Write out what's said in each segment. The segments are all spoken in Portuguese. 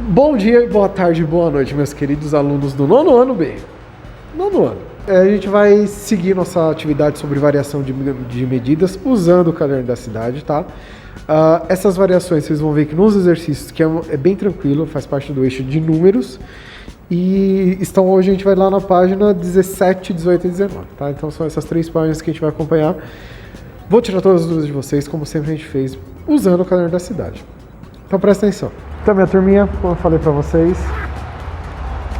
Bom dia, boa tarde, boa noite, meus queridos alunos do nono ano B. Nono ano. A gente vai seguir nossa atividade sobre variação de medidas usando o caderno da cidade, tá? Essas variações vocês vão ver que nos exercícios, que é bem tranquilo, faz parte do eixo de números. E hoje a gente vai lá na página 17, 18 e 19, tá? Então são essas três páginas que a gente vai acompanhar. Vou tirar todas as dúvidas de vocês, como sempre a gente fez, usando o caderno da cidade. Então presta atenção. Então, minha turminha, como eu falei pra vocês,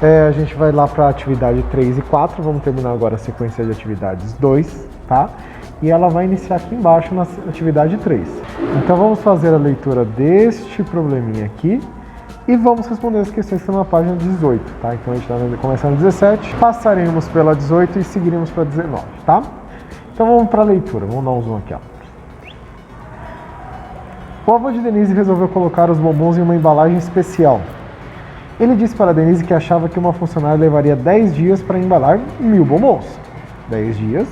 a gente vai lá pra atividade 3 e 4, vamos terminar agora a sequência de atividades 2, tá? E ela vai iniciar aqui embaixo na atividade 3. Então vamos fazer a leitura deste probleminha aqui e vamos responder as questões que estão na página 18, tá? Então a gente vai começar no 17, passaremos pela 18 e seguiremos para 19, tá? Então vamos para a leitura, vamos dar um zoom aqui, ó. O avô de Denise resolveu colocar os bombons em uma embalagem especial. Ele disse para Denise que achava que uma funcionária levaria 10 dias para embalar 1000 bombons. 10 dias,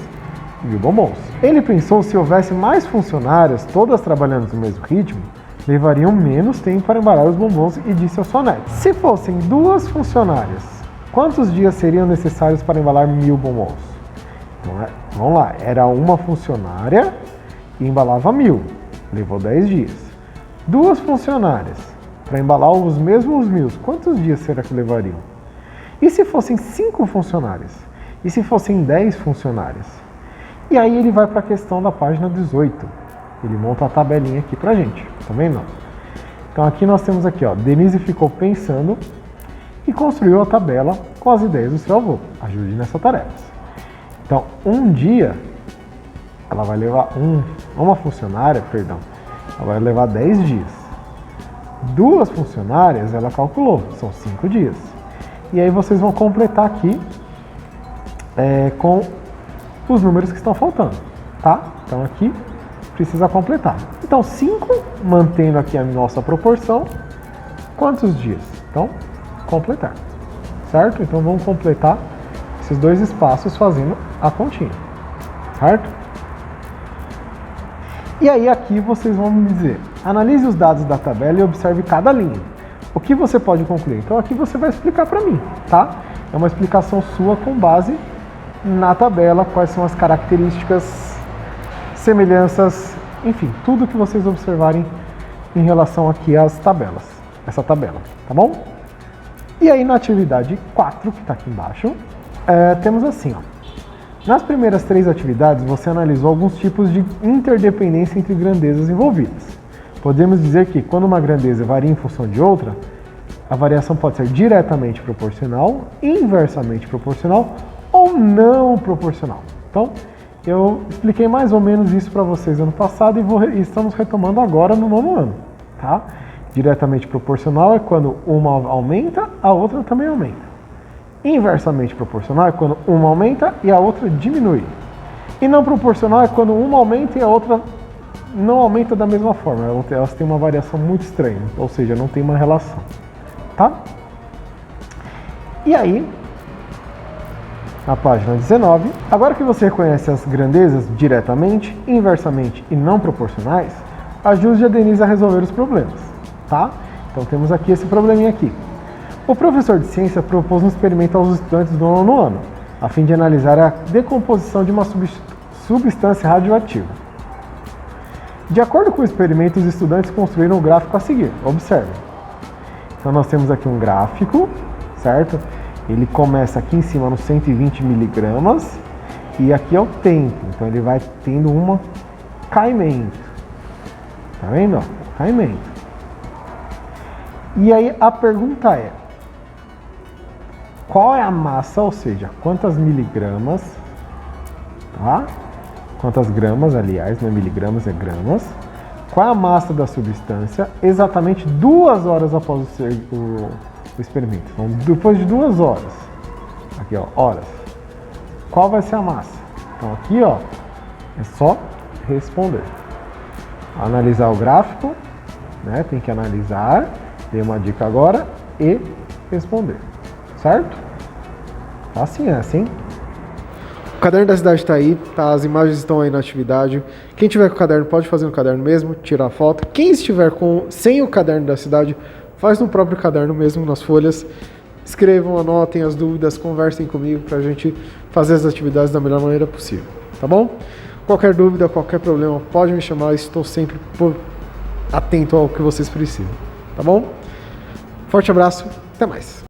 1000 bombons. Ele pensou se houvesse mais funcionárias, todas trabalhando no mesmo ritmo, levariam menos tempo para embalar os bombons e disse ao sua neta: se fossem 2 funcionárias, quantos dias seriam necessários para embalar 1000 bombons? Então, vamos lá, era uma funcionária e embalava 1000, levou 10 dias. 2 funcionárias para embalar os mesmos 1000, quantos dias será que levariam? E se fossem 5 funcionárias? E se fossem 10 funcionárias? E aí ele vai para a questão da página 18. Ele monta a tabelinha aqui pra gente, tá vendo? Então aqui nós temos aqui, ó, Denise ficou pensando e construiu a tabela com as ideias do seu avô. Ajude nessa tarefa. Então, um dia, ela vai levar uma funcionária, ela vai levar 10 dias. 2 funcionárias, ela calculou, são 5 dias. E aí vocês vão completar aqui com os números que estão faltando, tá? Então aqui precisa completar. Então 5, mantendo aqui a nossa proporção, quantos dias? Então, completar, certo? Então vamos completar esses 2 espaços fazendo a continha, certo? E aí aqui vocês vão me dizer, analise os dados da tabela e observe cada linha. O que você pode concluir? Então aqui você vai explicar para mim, tá? É uma explicação sua com base na tabela, quais são as características, semelhanças, enfim, tudo que vocês observarem em relação aqui às tabelas, essa tabela, tá bom? E aí na atividade 4, que está aqui embaixo, temos assim, ó. Nas primeiras 3 atividades, você analisou alguns tipos de interdependência entre grandezas envolvidas. Podemos dizer que, quando uma grandeza varia em função de outra, a variação pode ser diretamente proporcional, inversamente proporcional ou não proporcional. Então, eu expliquei mais ou menos isso para vocês ano passado e estamos retomando agora no nono ano, tá? Diretamente proporcional é quando uma aumenta, a outra também aumenta. Inversamente proporcional é quando uma aumenta e a outra diminui. E não proporcional é quando uma aumenta e a outra não aumenta da mesma forma. Elas têm uma variação muito estranha, ou seja, não tem uma relação. Tá? E aí, na página 19, agora que você reconhece as grandezas diretamente, inversamente e não proporcionais, ajude a Denise a resolver os problemas. Tá? Então temos aqui esse probleminha aqui. O professor de ciência propôs um experimento aos estudantes do nono ano, a fim de analisar a decomposição de uma substância radioativa. De acordo com o experimento, os estudantes construíram o gráfico a seguir. Observe. Então nós temos aqui um gráfico, certo? Ele começa aqui em cima nos 120 miligramas e aqui é o tempo. Então ele vai tendo um caimento. Tá vendo? Caimento. E aí a pergunta é: qual é a massa, ou seja, quantas miligramas, tá? Quantas gramas, aliás, não é miligramas, é gramas. Qual é a massa da substância exatamente 2 horas após o experimento? Então, depois de 2 horas, aqui ó, horas, qual vai ser a massa? Então aqui ó, é só responder. Analisar o gráfico, né? Tem que analisar, dei uma dica agora, e responder. Certo? Assim é, assim. O caderno da cidade está aí, tá? As imagens estão aí na atividade. Quem tiver com o caderno pode fazer no caderno mesmo, tirar foto. Quem estiver sem o caderno da cidade faz no próprio caderno mesmo, nas folhas. Escrevam, anotem as dúvidas, conversem comigo para a gente fazer as atividades da melhor maneira possível, tá bom? Qualquer dúvida, qualquer problema, pode me chamar, estou sempre atento ao que vocês precisam, tá bom? Forte abraço, até mais!